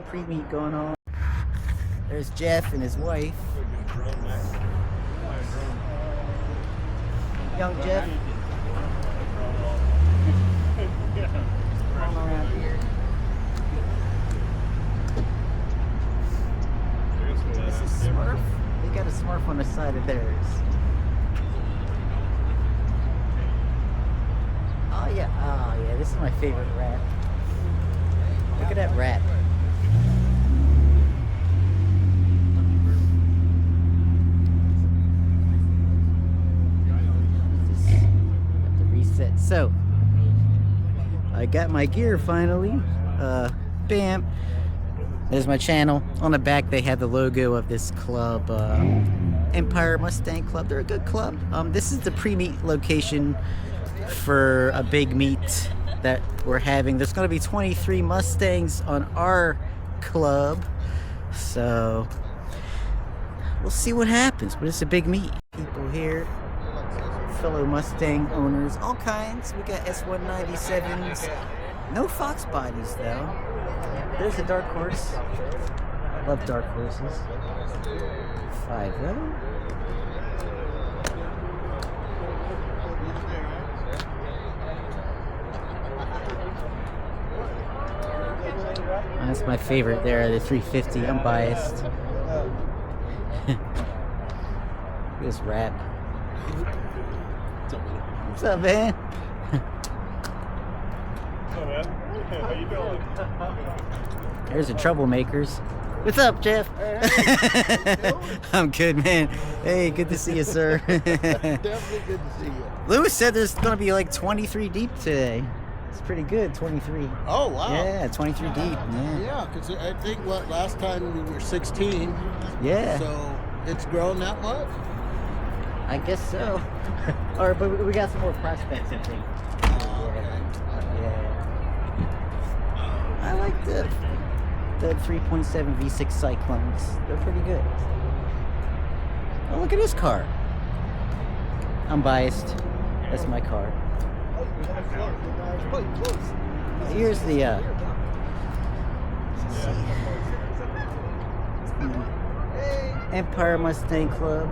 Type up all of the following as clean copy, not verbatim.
pre-meet going on. There's Jeff and his wife. Young Jeff. All around here. This is Smurf. They got a Smurf on the side of theirs. Oh yeah, this is my favorite rat. Look at that rat. Just have to reset. So, I got my gear finally. Bam. There's my channel. On the back they have the logo of this club, Empire Mustang Club. They're a good club. This is the pre-meet location for a big meet that we're having. There's going to be 23 Mustangs on our club, so we'll see what happens, but it's a big meet. People here, fellow Mustang owners, all kinds. We got S197s, no Fox bodies though. There's a dark horse. Love dark horses. 5.0. That's my favorite there, the 350. I'm biased. This rat. What's up, man? How you doing? There's the troublemakers. What's up, Jeff? I'm good, man. Hey, good to see you, sir. Definitely good to see you. Lewis said there's going to be like 23 deep today. It's pretty good, 23. Oh, wow. Yeah, 23 deep. Yeah, because I think last time we were 16. Yeah. So it's grown that much? I guess so. Or, but we got some more prospects, I think. Yeah. I like the 3.7 V6 Cyclones. They're pretty good. Oh, look at this car. I'm biased. That's my car. Here's the Empire Mustang Club.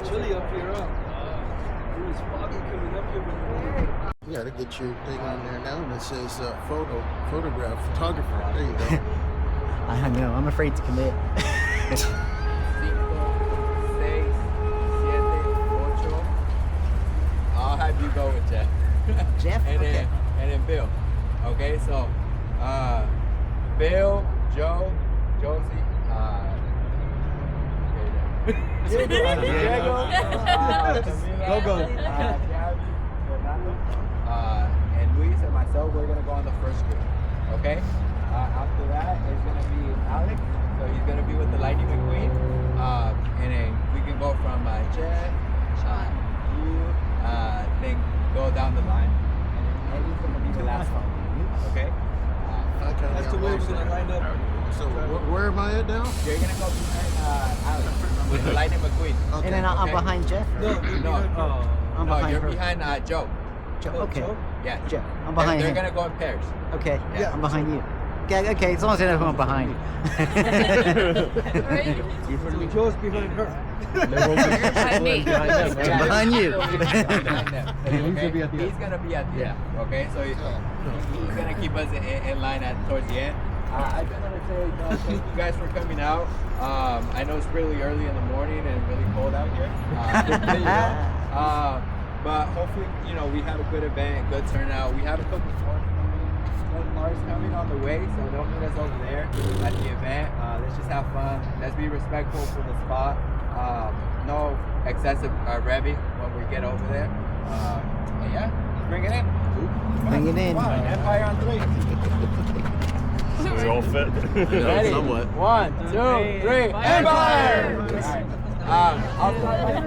Chilly up here, huh? It was foggy coming up here. You gotta get your thing on there now, and it says photographer. There you go. I know, I'm afraid to commit. 5, 6, 7, 8. I'll have you go with Jeff. Jeff? and Okay. then Bill. Okay, so Bill, Joe, Josie, Diego, Go. and Luis and myself, we're gonna go on the first group. Okay? After that, it's gonna be Alex. So he's gonna be with the Lightning McQueen. And then we can go from Jeff, you, then go down the line. And then Eddie's gonna be the last one. Okay? That's the way we're gonna line up. So where am I at now? You're gonna go behind Alex with the Lightning McQueen. Okay. And then I'm Okay. behind Jeff? No, I'm no, behind you're her. behind Joe. Okay. Yeah, Jeff. I'm behind They're him. gonna go in pairs. Okay. Yeah. I'm behind you. Okay, as long as I know who I'm behind. Joe's behind her. Behind you. He's gonna be at the end. Okay, so he's gonna keep us in line towards the end. I just want to say thank you guys for coming out. I know it's really early in the morning and really cold out here. But hopefully, we have a good event, good turnout. We have a couple cars coming on the way, so they'll meet us over there at the event. Let's just have fun. Let's be respectful for the spot. No excessive revving when we get over there. And yeah, bring it in. Bring it in. Come on, Empire on 3. We all fit. Ready? Somewhat. 1, 2, 3, Empire! All right. I'll start.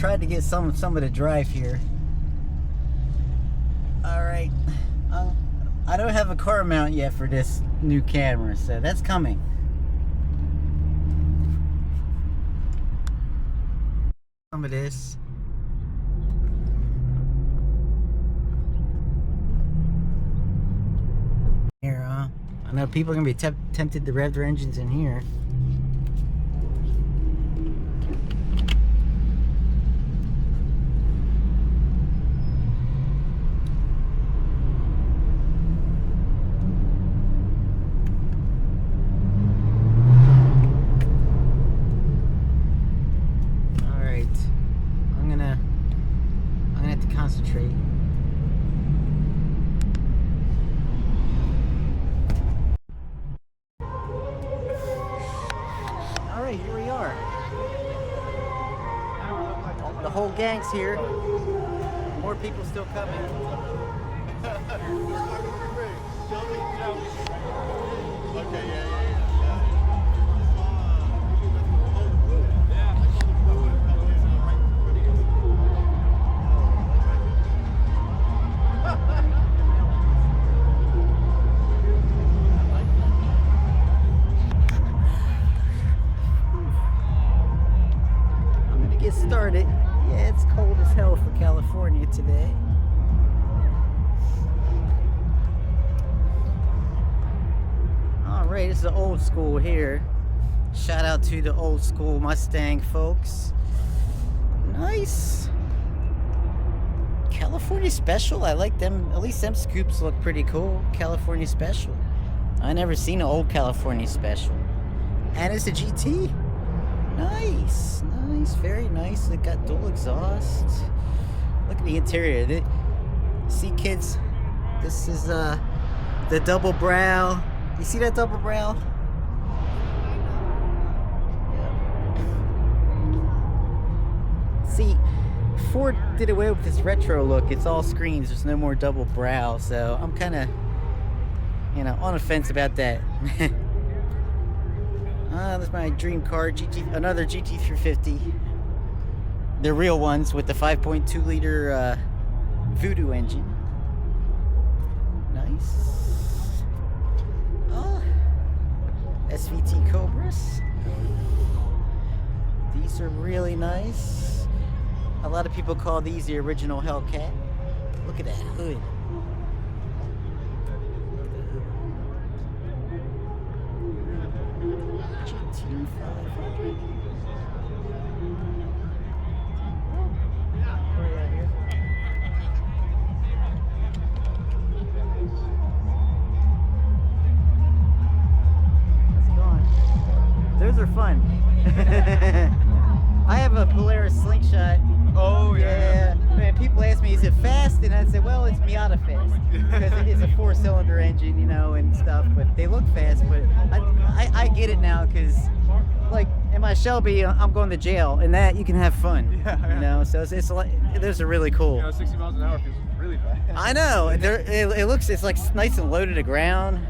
tried to get some of the drive here. All right, I don't have a car mount yet for this new camera, so that's coming. Some of this. Here, I know people are gonna be tempted to rev their engines in here. Concentrate. All right, here we are. The whole gang's here. More people still coming. Okay, yeah. Started. Yeah, it's cold as hell for California today. Alright, this is the old school here. Shout out to the old school Mustang folks. Nice. California Special, I like them. At least them scoops look pretty cool. California Special. I never seen an old California Special. And it's a GT. Nice, very nice. It got dual exhaust. Look at the interior. See, kids, this is the double brow. You see that double brow? Yeah. See, Ford did away with this retro look. It's all screens. There's no more double brow. So I'm kind of, on the fence about that. That's my dream car, another GT350. The real ones with the 5.2 liter Voodoo engine. Nice. SVT Cobras. These are really nice. A lot of people call these the original Hellcat. Look at that hood. Those are fun. I have a Polaris Slingshot. Oh yeah. Man, people ask me, is it fast? And I say, well, it's Miata fast because it is a 4-cylinder engine, and stuff. But they look fast. But I get it now because, like, in my Shelby, I'm going to jail, and that you can have fun. Yeah. So it's like those are really cool. 60 miles an hour feels really fast. I know. It's like nice and low to the ground.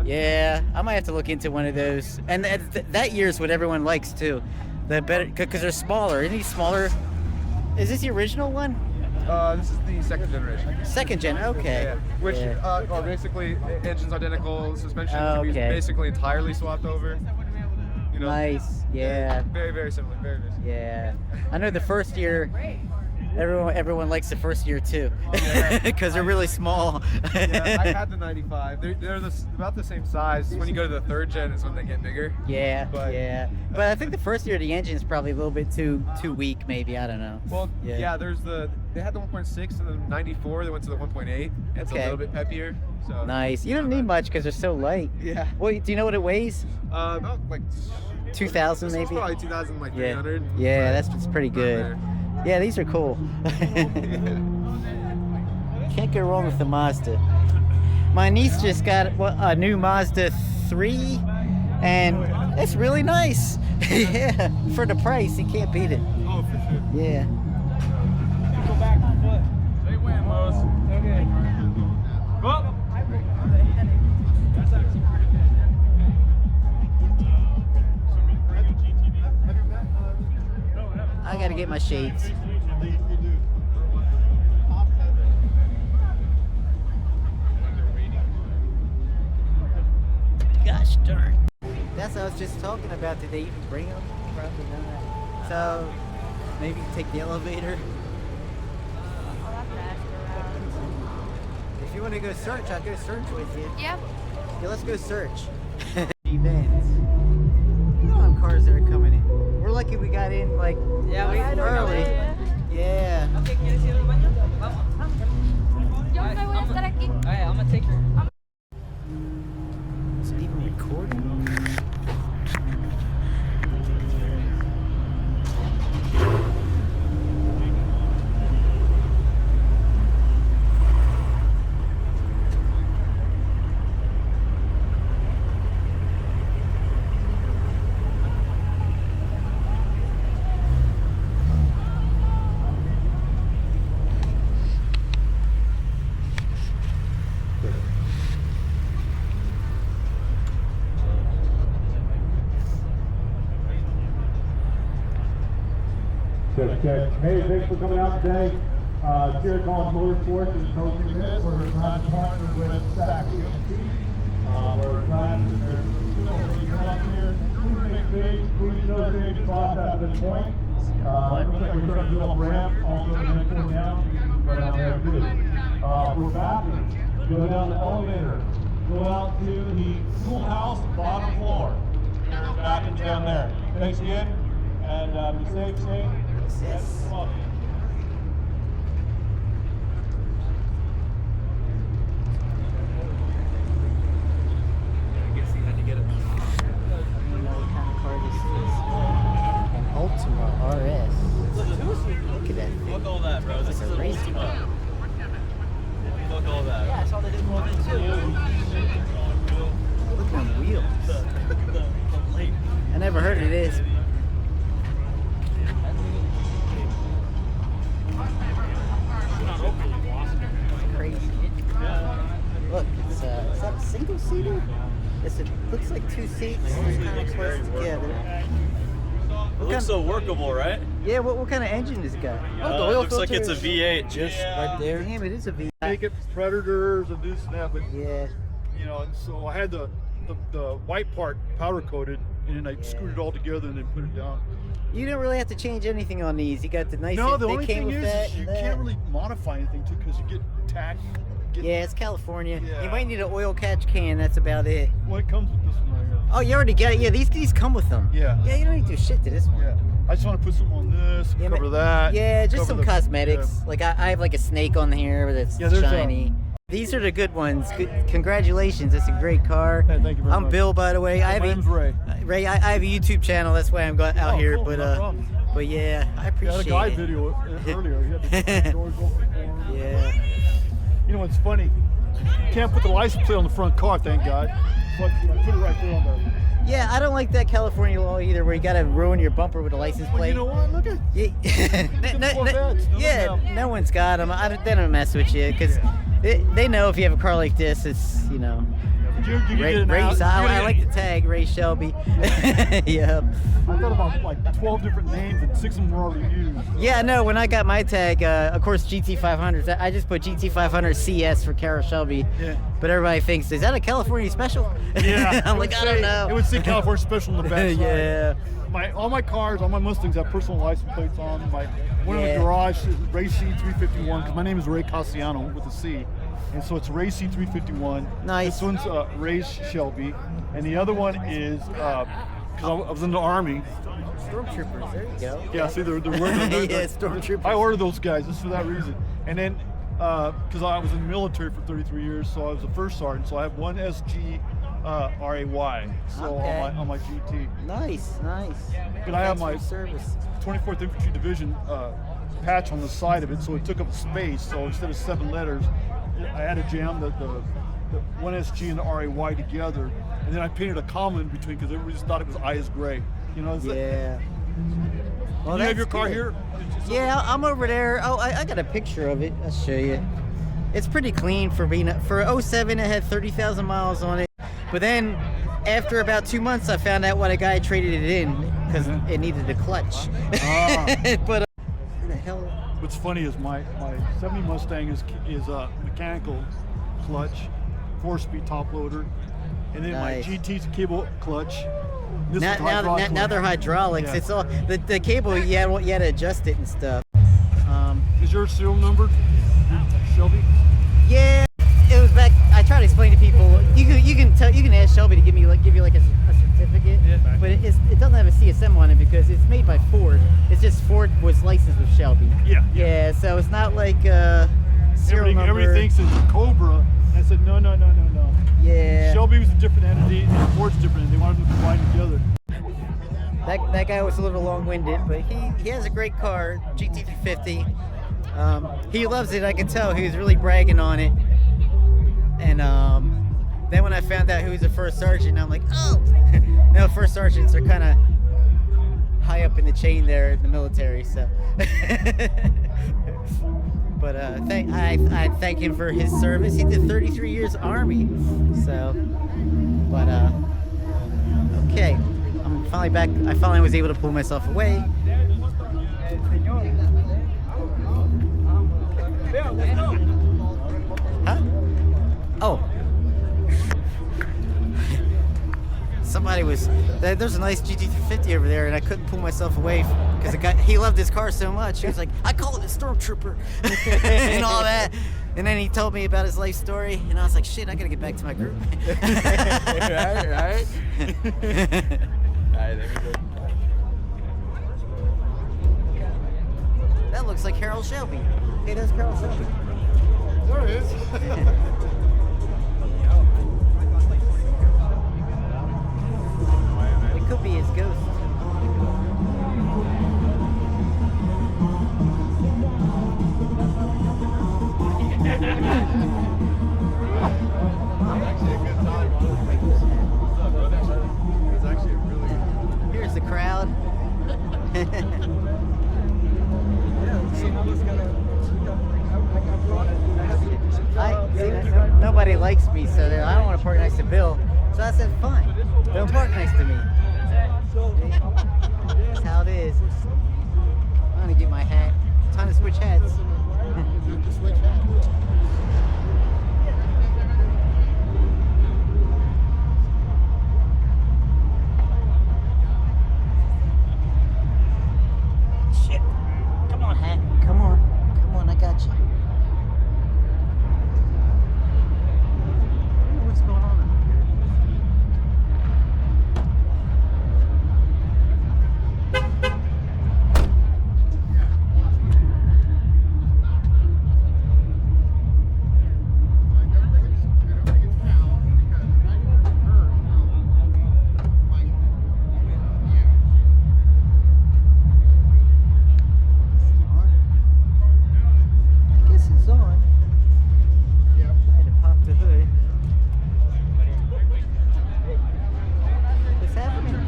Yeah, I might have to look into one of those. And that year's what everyone likes too. The better, because they're smaller. Any smaller? Is this the original one? This is the second generation. Second gen, okay. Yeah. Which, well, basically, engine's identical, suspension can be basically entirely swapped over. Nice, yeah. Very, very similar, very, very similar. Yeah. I know the first year, everyone likes the first year too, because they're really small. Yeah, I had the 95. They're about the same size. When you go to the third gen is when they get bigger. Yeah, but I think the first year the engine is probably a little bit too weak, maybe. I don't know. Well, yeah. They had the 1.6 and the 94. They went to the 1.8. It's a little bit peppier. So nice. You don't need much because they're so light. Yeah. Well, do you know what it weighs? About like 2,000 maybe. Probably 2,000, like 300. Yeah, that's pretty good. Yeah, these are cool. Can't go wrong with the Mazda. My niece just got a new Mazda 3, and it's really nice. Yeah, for the price, you can't beat it. Oh, for sure. Yeah. Go back on foot. They win, Mose. Okay. Well. I gotta get my shades. darn. That's what I was just talking about. Did they even bring them? Probably not. So maybe take the elevator. I'll have to ask around. If you want to go search, I'll go search with you. Yep. Yeah, let's go search. Events. Look at all them cars that are coming in. We're lucky we got in like early. Yeah. Okay, ¿quieres ir al baño? Vamos. Yo me voy a estar aquí. Alright, I'm gonna take her. Is it even recording? Check. Hey, thanks for coming out today. Here at College Motorsports is hosting this. We're trying to partner with SAC CNC. We're trying to, there's two come up here. Please make big, please no stage spots after this point. Looks like we're starting to do a ramp, also the next one down, right out there too. We're back. Go down the elevator. Go out to the schoolhouse bottom floor. Back and down there. Thanks again. And be safe. Yes. Come on. Ultima RS. Look at that thing. Look all that, bro. This is a race Ultima. Look all that. Yeah, I saw that in one too. Look at them wheels. I never heard of this. Crazy. Look, it's is that a single seater? It looks like two seats kind of close together. It looks so workable, right? Yeah, what kind of engine is it got? It looks like it's a V8 just right there. Damn, it is a V8. Make it for predators and this and that, but Yeah. you know, and so I had the white part powder coated, and I screwed it all together and then put it down. You don't really have to change anything on these. You got the nice. No, the they only came thing with is that you and that. can't really modify anything too because you get tacky. Yeah, it's California. Yeah. You might need an oil catch can. That's about it. Well, it comes with this one right here. Oh, you already got it. Yeah, these come with them. Yeah. Yeah, you don't need to do shit to this one. Yeah. I just want to put something on this, Yeah, cover but- that. Yeah, just cover some the- cosmetics. Like I have like a snake on here that's Yeah, there's a- shiny. These are the good ones. Good, congratulations. That's a great car. Yeah, thank you very I'm much. Bill, by the way. My name's Ray. Ray, I have a YouTube channel. That's why I'm out Oh, here. cool, But no problem. but yeah, I You appreciate had a guide it. video earlier. You had the doors open. Yeah. You know what's funny? You can't put the license plate on the front car, thank God. But I put it right there on there. Yeah, I don't like that California law either, where you gotta ruin your bumper with a license Well, plate. you know what? Look at Yeah, yeah, no one's got them. They don't mess with you because they know if you have a car like this, it's you get Ray, an Ray's. out- I like the tag Ray Shelby. Yeah. I thought about like 12 different names and 6 of them were already used. Yeah, no. When I got my tag, of course GT500. I just put GT500 CS for Carol Shelby. Yeah. But everybody thinks, is that a California special? Yeah. I'm it like, would I don't say- know. It would say California Special in the back. Yeah. All my cars, all my Mustangs have personal license plates on. One in Yeah. the garage is Ray C351 because my name is Ray Cassiano with a C. And so it's Ray C351. Nice. This one's Ray Shelby. And the other one is, because I was in the Army. Stormtroopers. There you go. Yeah, see, they're wearing them. Yeah, Stormtroopers. I ordered those guys just for that reason. And then, because I was in the military for 33 years, so I was a first sergeant. So I have one SG RAY. So Okay. on my GT. Nice. But I have Thanks my for service. 24th Infantry Division patch on the side of it, so it took up space. So instead of 7 letters, I had to jam the one SG and the RAY together, and then I painted a comma in between because everybody just thought it was I is gray. You know? It's like- Yeah. Well, you have that's your car good. here? Yeah, I'm over there. Oh, I got a picture of it. I'll show you. It's pretty clean for being for 07. It had 30,000 miles on it. But then, after about 2 months, I found out what a guy traded it in because it needed a clutch. Ah. But who the hell? What's funny is my 70 Mustang is a mechanical clutch, 4-speed top loader, and then Nice. my GT's cable clutch. This is hydraulic Now they're hydraulics. Yeah. It's all the cable. You had to adjust it and stuff. Is your serial number Shelby? Yeah, it was back. I try to explain to people. You can ask Shelby to give you like a certificate, Yeah. but it doesn't have a CSM on it because it's made by Ford. It's just Ford was licensed with Shelby. Yeah. Yeah, so it's not like serial number. Everybody thinks it's Cobra. I said no. Yeah. Shelby was a different entity, and Ford's different. They wanted them to combine together. That guy was a little long-winded, but he has a great car, GT350. He loves it. I can tell. He was really bragging on it. And then when I found out he was a first sergeant, I'm like, oh. No, first sergeants are kind of high up in the chain there in the military. So, but I thank him for his service. He did 33 years Army. So, but okay. I'm finally back. I finally was able to pull myself away. Huh? Oh. Somebody was. There's a nice GT350 over there, and I couldn't pull myself away because the guy, he loved his car so much. He was like, I call it a stormtrooper and all that. And then he told me about his life story, and I was like, shit, I gotta get back to my group. right. Alright, let me go. That looks like Harold Shelby. Hey, that's Harold Shelby. There it is. It could be his ghost. Here's the crowd. Nobody likes me, so I don't want to park next to Bill. So I said, fine, don't park next to me. That's how it is. I'm gonna get my hat. Time to switch hats. Switch hats. Shit. Come on, hat. Come on, I got you. I don't know what's going on. I guess it's on. I had to pop the hood. What's happening?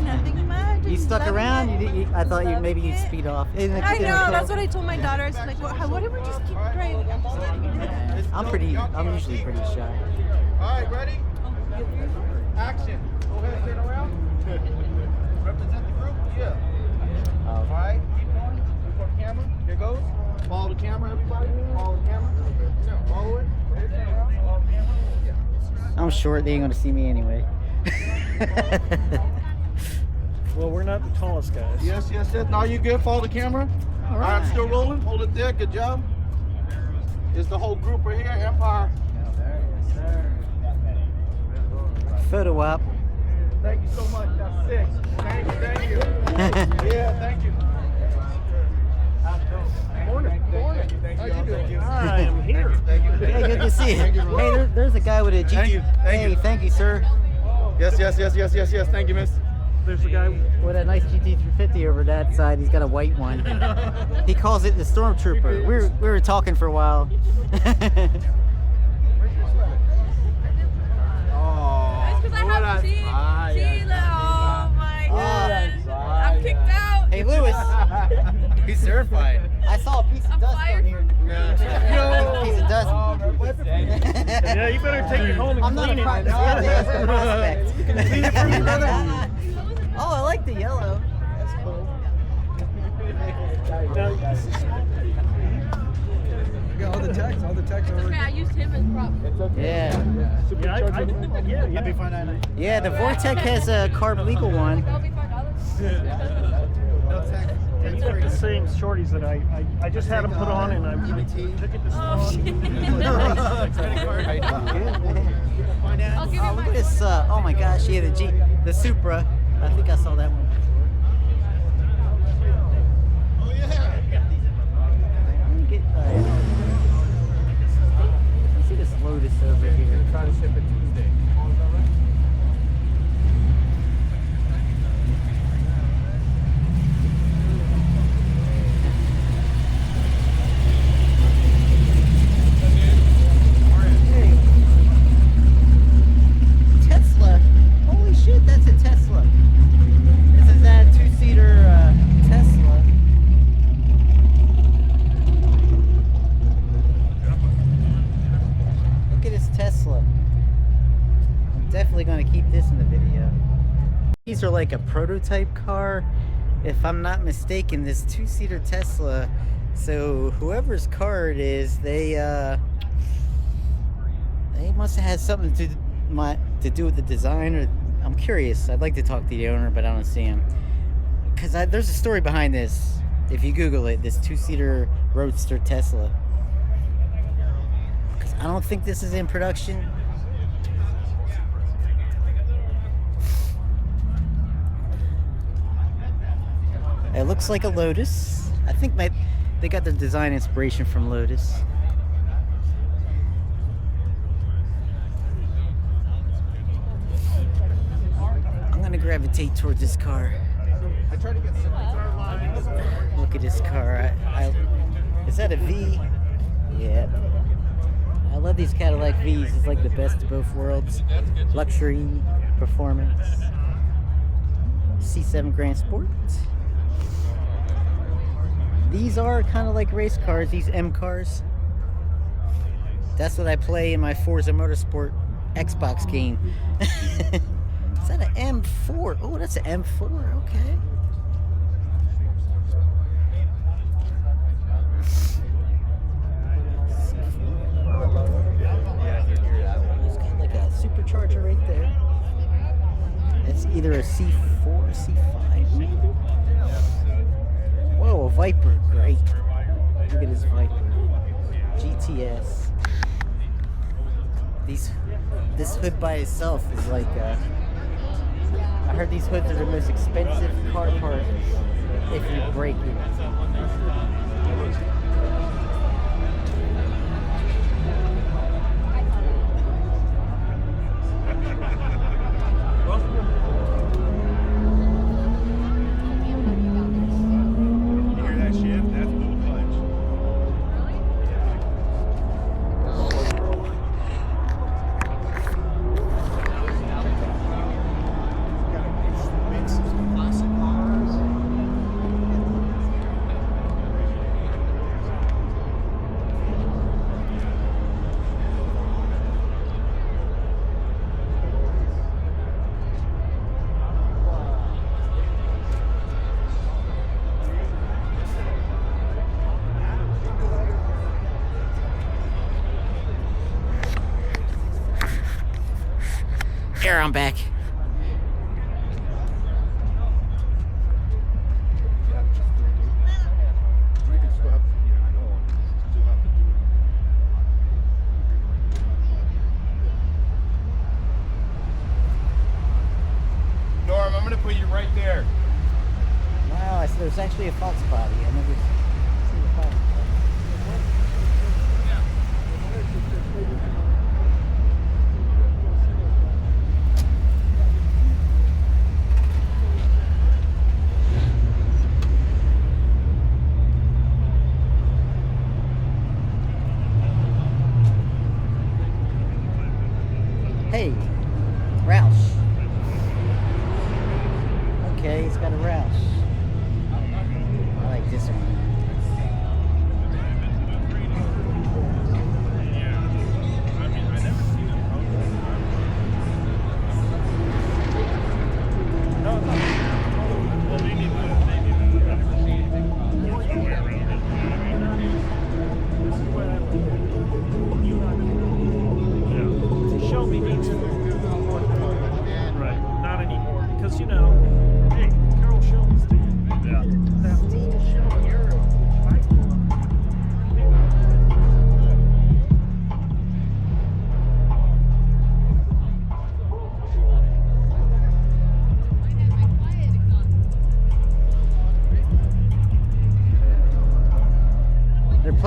Nothing much. You stuck around? I thought maybe you'd speed off. I know. That's what I told my daughter. It's like, why don't we just keep driving? I'm just kidding. I'm usually pretty shy. Alright, ready? Action. Go ahead, turn around. Represent the group? Yeah. Alright, keep going. Look for the camera. Here goes. Follow the camera, everybody. Follow the camera. Follow it. Turn around. Follow the camera. Yeah. I'm short, they ain't gonna see me anyway. Well, we're not the tallest guys. Yes. Now you good. Follow the camera. All right. I'm still rolling. Hold it there. Good job. Is the whole group right here? Empire. Photo op. Thank you so much. That's 6. Thank you. Yeah, thank you. Morning. How you doing? I am here. Hey, good to see you. Hey, there's a guy with a GT. Thank you. Hey, thank you, sir. Yes. Thank you, miss. There's the guy. With a nice GT350 over that side, he's got a white one. He calls it the Stormtrooper. We were talking for a while. It's because I have Sheila. Oh my goodness. I'm kicked out. Hey, Lewis. He's certified. I saw a piece of I'm dust fired. on here. A piece of dust. Yeah, you better take it home and I'm not clean a it. prospect. That's a prospect. You can clean it for me, brother. Oh, I like the yellow. That's cool. got all the text are Okay, I used him as prop. It's okay. Yeah. Yeah, the Vortec has a carb legal one. That'll be $5. You got the same shorties that I just had them put on and I took it to Oh, shit. I'll give you Look my at this. Oh my gosh, yeah, the Supra. I think I saw that one before. Oh yeah. Let me get. You see this Lotus over here? Try to ship it Tuesday. Tesla. Holy shit, that's a Tesla. This is that two-seater Tesla. Look at this Tesla. I'm definitely going to keep this in the video. These are like a prototype car. If I'm not mistaken, this two-seater Tesla. So whoever's car it is, they must have had something to do with the design. Or I'm curious. I'd like to talk to the owner, but I don't see him. Because there's a story behind this. If you Google it, this two-seater Roadster Tesla. Because I don't think this is in production. It looks like a Lotus. I think they got their design inspiration from Lotus. I'm gonna gravitate towards this car. Look at this car. Is that a V? Yeah. I love these Cadillac Vs. It's like the best of both worlds. Luxury, performance. C7 Grand Sport. These are kind of like race cars, these M cars. That's what I play in my Forza Motorsport Xbox game. Is that an M4? Oh, that's an M4, okay. It's got like a supercharger right there. It's either a C4 or C5 maybe? Whoa, a Viper, great. Look at this Viper. GTS. This hood by itself is like, I heard these hoods are the most expensive car part if you break it. Here, I'm back. Norm, I'm gonna put you right there. Wow, there's actually a Fox body. I never seen a Fox body. Hey, Roush. Okay, he's got a Roush. I like this one.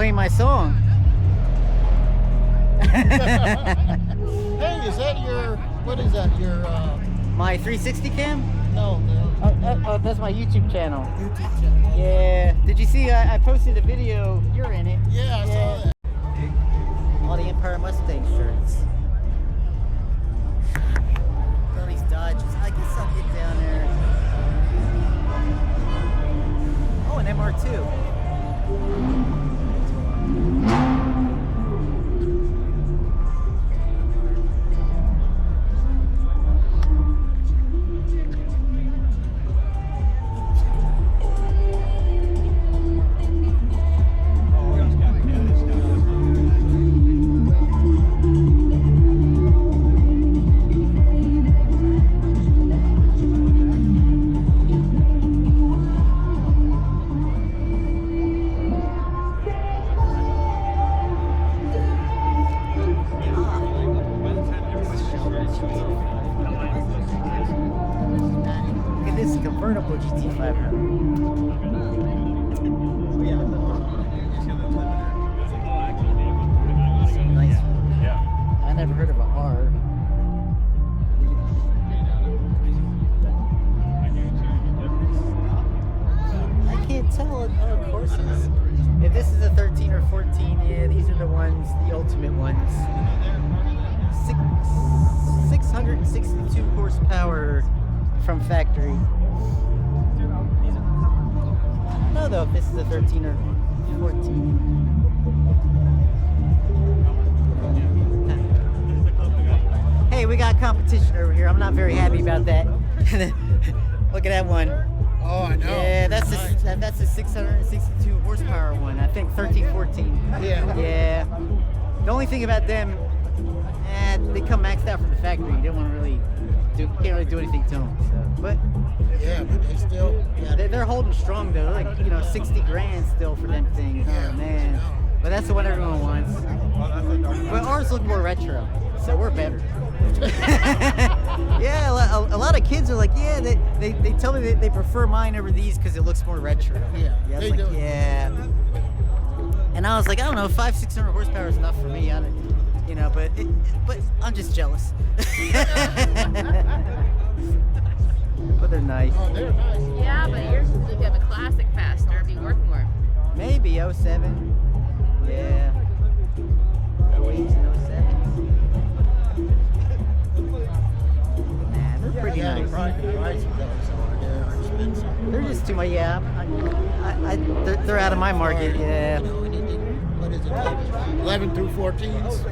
playing my song. Hey, is that your, what is that, your, My 360 cam? no, Oh, that's my YouTube channel. YouTube channel? Yeah. Did you see? I posted a video. You're in it. Yeah, I saw that. All the Empire Mustang shirts. All these Dodges. I guess I'll get down there. Oh, an MR2. Look at this convertible GT500. Nice one. Yeah. I never heard of a R. I can't tell on courses. If this is a 13 or 14, yeah, these are the ones, the ultimate ones. 662 horsepower from factory. I don't know though if this is a 13 or 14. Hey, we got competition over here. I'm not very happy about that. Look at that one. Oh, I know. Yeah, that's Nice. a 662 horsepower one. I think 13, 14. Yeah. Yeah. The only thing about them, they come maxed out from the factory. You don't want to really can't really do anything to them. So, but Yeah, but they still, yeah, they're holding strong though. They're like 60 grand still for them things. Yeah. Oh man. But that's the one everyone wants. But ours look more retro, so we're better. Yeah, a lot of kids are like, yeah, they tell me that they prefer mine over these because it looks more retro. Yeah, I was they like, do. yeah. And I was like, I don't know, 500-600 horsepower is enough for me. I don't, but I'm just jealous. But they're nice. oh, they're nice. Yeah, but yours is like a classic faster. Be worth more. Maybe 07. Yeah. 08 and 07. Nah, they're pretty Yeah, nice. the price of those are expensive. They're just too much. Yeah, they're out of my market. Yeah. You know, anything, what is it, 11 through 14s?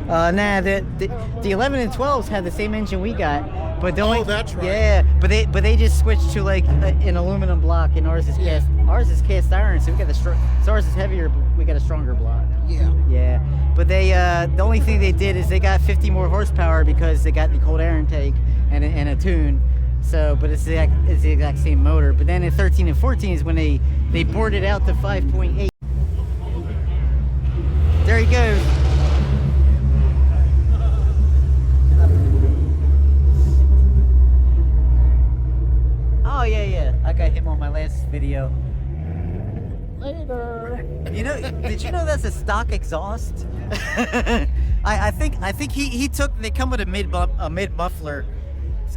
Nah, the 11 and 12s had the same engine we got, but the only, that's right. Yeah, but they just switched to like an aluminum block, and ours is Yeah. ours is cast iron, so we got so ours is heavier, but we got a stronger block. Yeah. Yeah, but they the only thing they did is they got 50 more horsepower because they got the cold air intake and a tune. So, but it's the exact same motor. But then in 13 and 14 is when they bored it out to 5.8. There he goes. Oh yeah. I got him on my last video. Later. Did you know that's a stock exhaust? I think he took. They come with a mid muffler,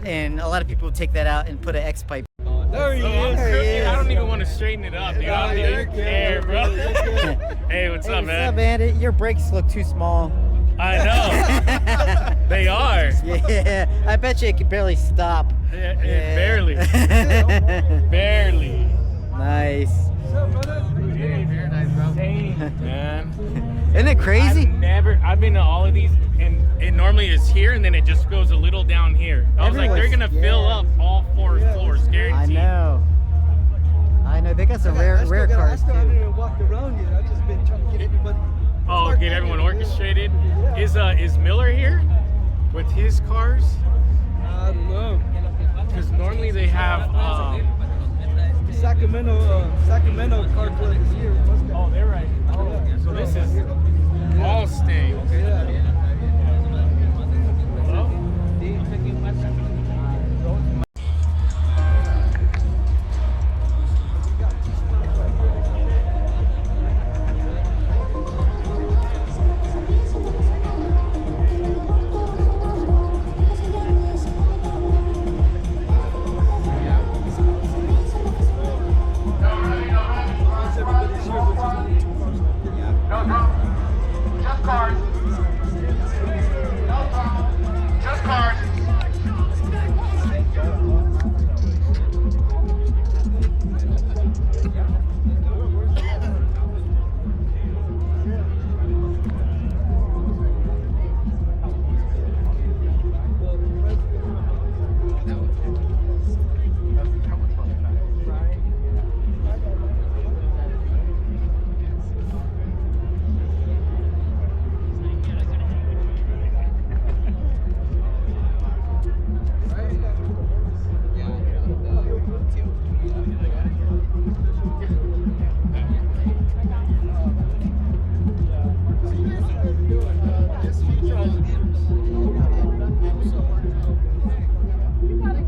and a lot of people take that out and put an X pipe. There he is. There he is. I don't even want to straighten it up, dude. I don't even care, bro. Hey, what's up, man? What's up, man? Your brakes look too small. I know. They are. Yeah, I bet you it could barely stop. Yeah, Yeah. Barely. Barely. Nice. Insane, man. Isn't it crazy? I've been to all of these, and it normally is here, and then it just goes a little down here. I was like, they're Everyone's- gonna fill up all four floors, guaranteed. I know. They got some rare cars I still haven't too. even walked around yet. I've just been trying to get everybody. Oh, get everyone orchestrated. Is Miller here with his cars? I don't know. Because normally they have. Sacramento car club is here. Mustang. Oh, they're right. Oh, so this is all Mustang. Yeah. Hello?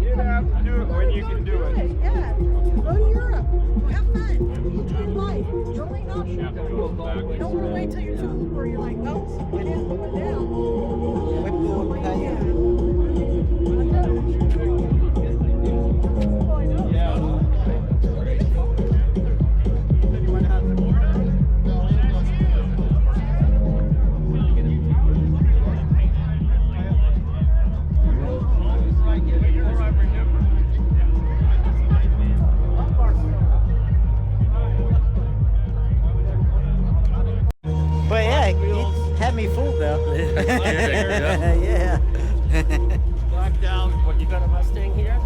You have to do it when you can do it. Yeah. Go to Europe. Have fun. Enjoy life. You're only not. You don't want to wait till you're too old where you're like, oh, it is going But yeah, you had me fooled though. Yeah. Blacked out. What, you got a Mustang here?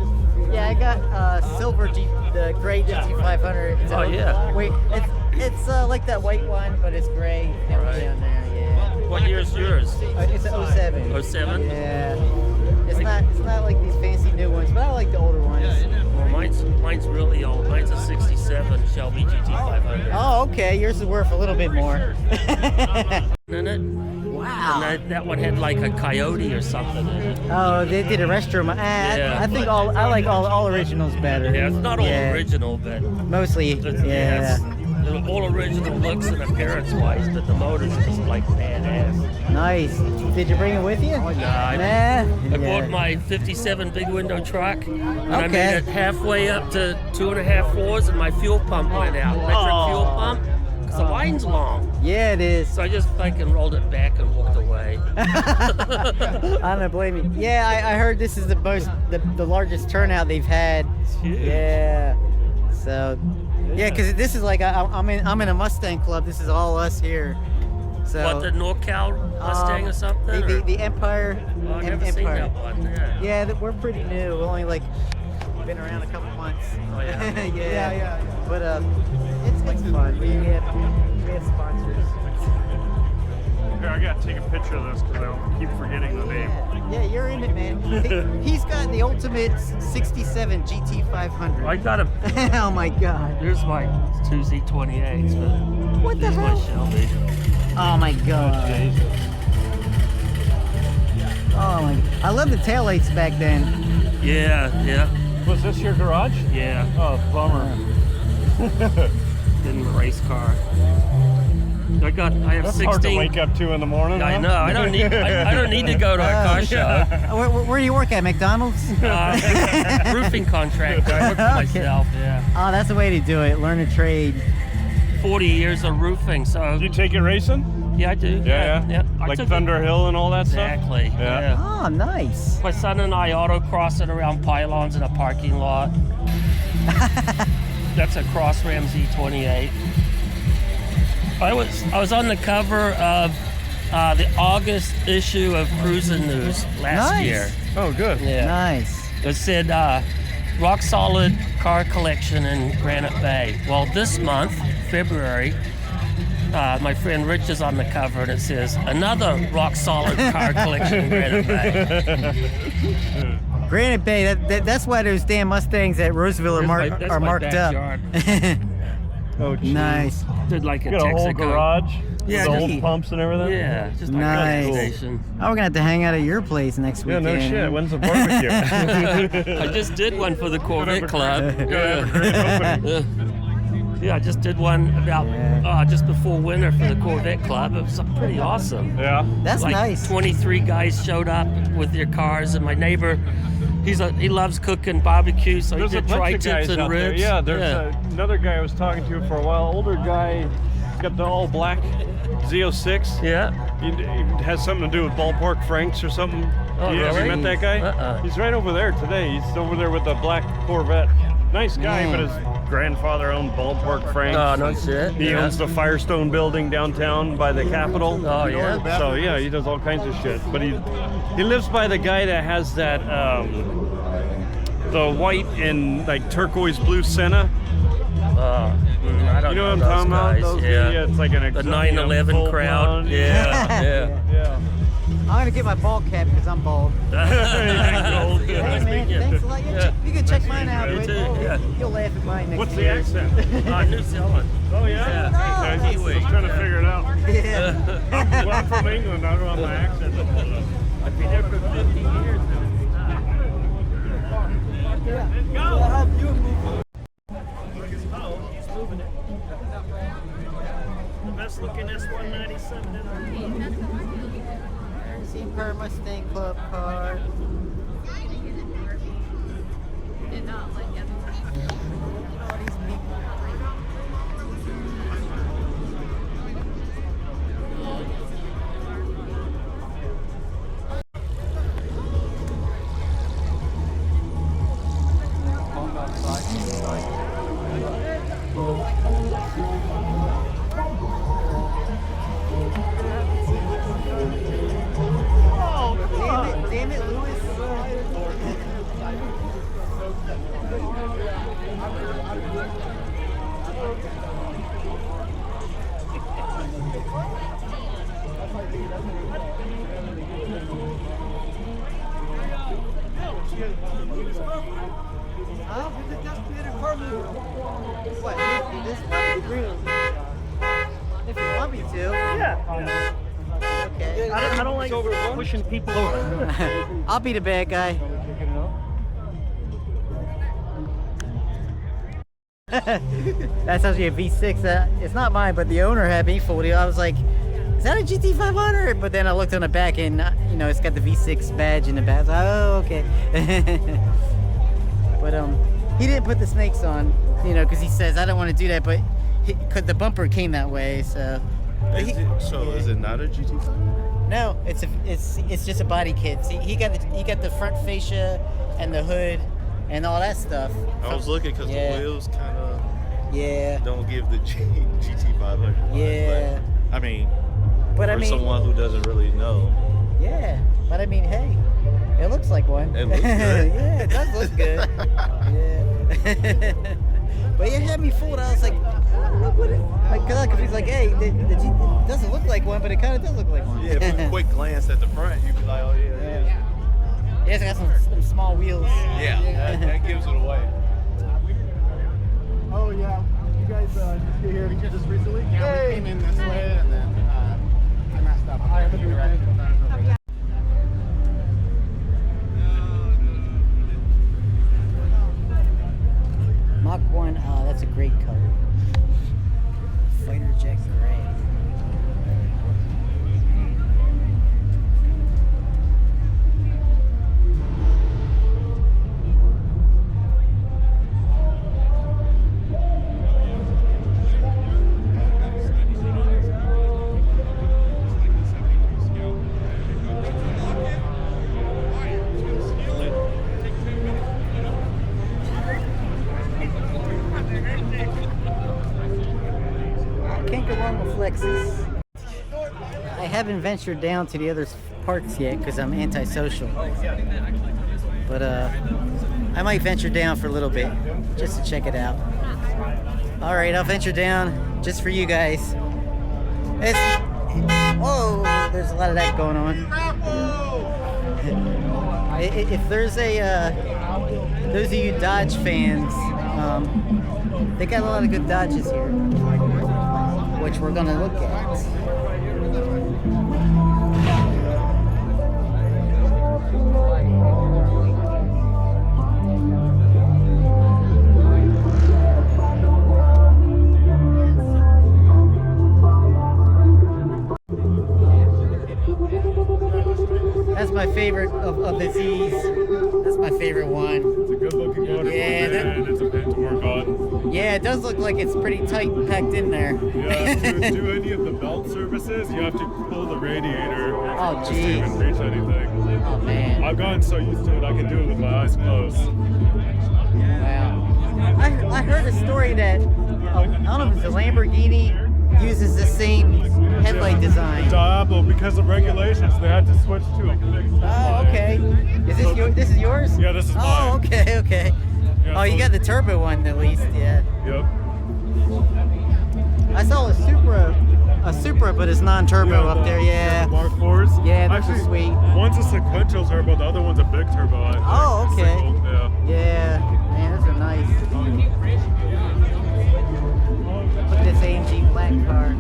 Yeah, I got silver the gray GT500. It's wait, it's like that white one, but it's gray. Right. Down there, yeah. What year's yours? It's an 07. 07? Yeah. It's not like these fancy new ones, but I like the older ones. Well, mine's really old. Mine's a 67 Shelby GT500. Oh, okay. Yours is worth a little bit more. In it? Wow. And that one had like a coyote or something in it. Oh, they did a restroom. Yeah. I think I like all originals better. Yeah, it's not all original, but mostly. it's all original looks and appearance wise, but the motor's just like badass. Nice. Did you bring it with you? Nah, I bought my 57 big window truck, and I made it halfway up to 2.5 floors, and my fuel pump went out. Electric fuel pump, because the line's long. Yeah, it is. So I just fucking rolled it back and walked away. I don't blame you. Yeah, I heard this is the largest turnout they've had. Yeah. So, yeah, because this is like I'm in a Mustang club. This is all us here. So What, the NorCal Mustang or something? The Empire. Oh, I've never seen Empire. that one. Yeah. Yeah, we're pretty new. We're only like been around a couple months. Oh yeah. yeah. But it's fun. We have sponsors. Here, I gotta take a picture of this because I keep forgetting the name. Yeah, you're in it, man. He's got the ultimate 67 GT500. I got a. Oh my God. Here's my 2Z28s. But What the here's hell? my Shelby. Oh my God. Oh my. I love the taillights back then. Yeah. Was this your garage? Yeah. Oh, bummer. In the race car. I have That's 16. hard to wake up to in the morning. I huh? know. I don't need to go to a car show. Where do you work at? McDonald's? Roofing contractor. I work for myself. Yeah. Oh, that's the way to do it. Learn a trade. 40 years of roofing. So. Did you take it racing? Yeah, I do. Yeah. I Like took Thunder Hill and all that Exactly. stuff? Yeah. Oh, nice. My son and I autocrossing around pylons in a parking lot. That's a Cross Ram Z28. I was on the cover of the August issue of Cruisin' News last year. Oh, good. Yeah. Nice. It said rock solid car collection in Granite Bay. Well, this month, February, my friend Rich is on the cover, and it says another rock solid car collection in Granite Bay. Granite Bay. That's why those damn Mustangs at Roseville are marked up. Oh, geez. Nice. Did like a You got a whole Texaco. garage? Yeah, with the just- old pumps and everything? Yeah, just like Nice. a gas station. Oh, we're gonna have to hang out at your place next Yeah, weekend. no shit. When's the barbecue? I just did one for the Corvette Whatever. Club. Whatever great opening. Yeah, I just did one about just before winter for the Corvette Club. It was pretty awesome. Yeah. That's like nice. 23 guys showed up with their cars, and my neighbor, he loves cooking barbecue, so There's he a did bunch of tri-tips guys and out there. ribs. Yeah, there's another guy I was talking to for a while. Older guy, got the all black Z06. Yeah. He has something to do with Ballpark Franks or something. Oh, Have really? you met that guy? Uh-uh. He's right over there today. He's over there with the black Corvette. Nice guy, but his grandfather owned Ballpark Franks. Oh, no shit. He Yeah. owns the Firestone building downtown by the Capitol. Oh, yeah? So yeah, he does all kinds of shit. But he lives by the guy that has that the white and like turquoise blue Senna. I don't You know what I'm those talking about? guys. Those, Yeah. yeah, it's like an The exotic, 911 full crowd. blonde. Yeah. Yeah. I'm gonna get my bald cap because I'm bald. Hey man, thanks a lot. You can check mine out. You But too, yeah. You'll laugh at mine next What's the year. accent? New Zealand. Oh yeah? Yeah. Okay. Kiwi. Just trying to figure it out. Yeah. I'm from England. I don't know my accent. I've been there for 50 years. I'll help you move. He's moving it. The best looking S197 in our Super Mustang Club car. Did not like it. All these people. Damn it, Lewis. Huh? You just did a car move. What? This one? Really? If you want me to. Yeah. Okay. I don't like pushing people over. I'll be the bad guy. That's actually a V6. It's not mine, but the owner had me fooled. I was like, is that a GT500? But then I looked on the back and, you know, it's got the V6 badge in the back. Oh, okay. But he didn't put the snakes on, you know, because he says, I don't want to do that, but because the bumper came that way, so. Is it not a GT5? No, it's just a body kit. See, he got the front fascia and the hood and all that stuff. I was looking because the wheels kind of don't give the GT500. Yeah. But, I mean, but for someone who doesn't really know. Yeah, but I mean, hey, it looks like one. It looks good. Yeah, it does look good. Yeah. But it had me fooled. I was like, because he's like, hey, it doesn't look like one, but it kind of does look like one. Yeah, from a quick glance at the front, you'd be like, oh yeah. Yeah, it's got some small wheels. Yeah, that gives it away. Oh yeah, you guys just get here just recently? Yeah, we came in this way and then I messed up. I have a direction. Mach 1, that's a great color. Fighter Jet Gray. I haven't ventured down to the other parts yet because I'm antisocial. But I might venture down for a little bit just to check it out. All right, I'll venture down just for you guys. Whoa, there's a lot of that going on. If there's those of you Dodge fans, they got a lot of good Dodges here, which we're gonna look at. That's my favorite of the Z's. That's my favorite one. It's a good looking motor. Yeah, It's a bit to work on. Yeah, it does look like it's pretty tight packed in there. Yeah, to do any of the belt services, you have to pull the radiator. Oh, just to even geez. reach anything. Oh, man. I've gotten so used to it, I can do it with my eyes closed. Wow. I heard a story that, I don't know if it's a Lamborghini uses the same headlight design. Diablo, because of regulations, they had to switch to a fixed Oh, okay. Is this this is yours? Yeah, this is mine. Oh, okay, okay. Yeah, Oh, you so- got the turbo one at least, yeah. Yep. I saw a Supra a Supra, but it's non-turbo up there. Yeah. Mark IVs. Yeah, those are Actually, sweet. One's a sequential turbo, the other one's a big turbo. I think. Oh, okay. Single, yeah. Yeah, man, those are nice. Look at this AMG black car.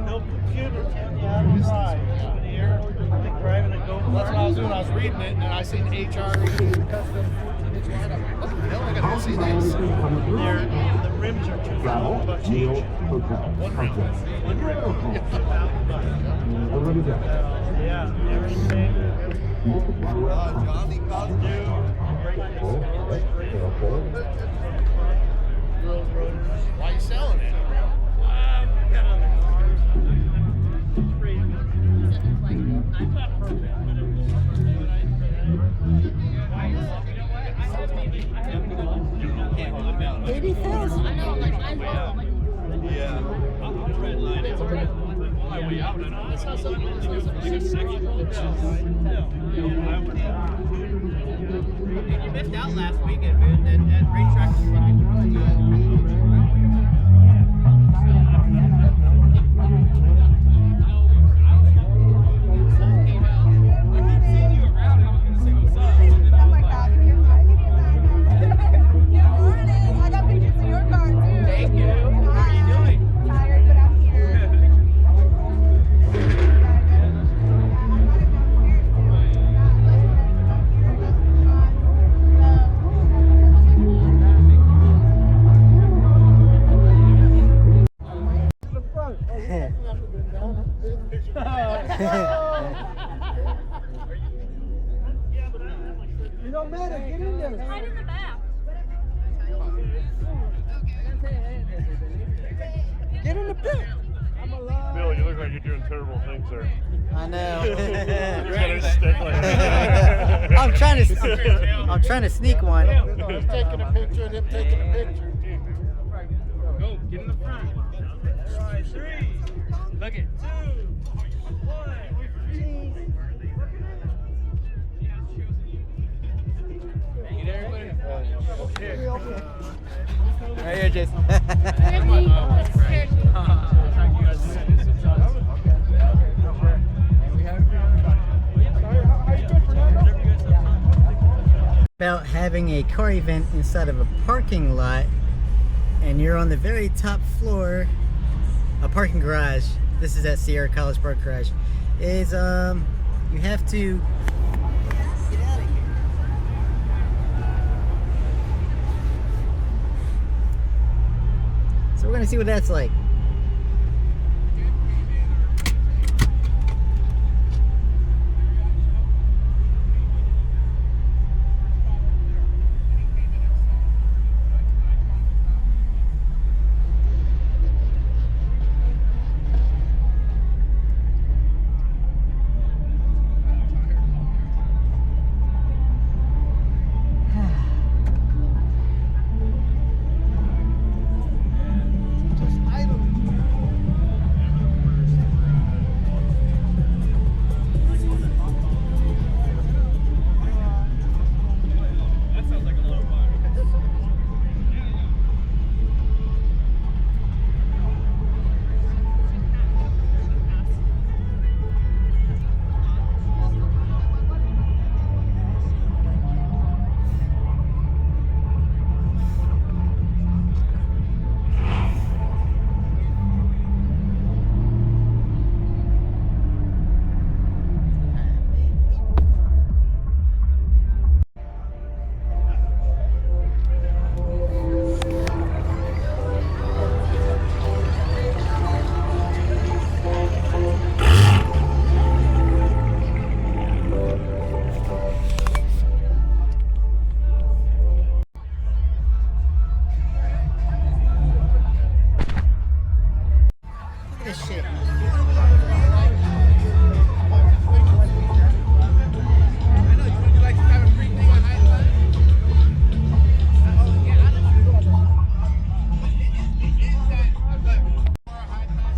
No computer telling you how to drive. Here, I think driving a go-kart. That's what I was doing. I was reading it, and then I seen HRE custom. What the hell? I gotta see this. The rims are too long, but change. Yeah, everything. Johnny Cosby. Why are you selling it? You missed out last weekend, man. That racetrack was fucking You don't matter, get in there. Hide in the back. Get in the pit. Bill, you look like you're doing terrible things there. I know. You're gonna stick like that. I'm trying to sneak one. He's taking a picture of him taking a picture. Go, get in the front. All right, 3. Look it. 2, 1. Get everybody. Right here, Jason. About having a car event inside of a parking lot, and you're on the very top floor, a parking garage. This is at Sierra College Park Garage. Is you have to get out of here. So we're gonna see what that's like.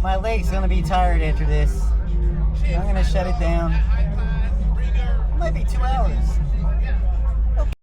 My leg's gonna be tired after this. I'm gonna shut it down. It might be 2 hours.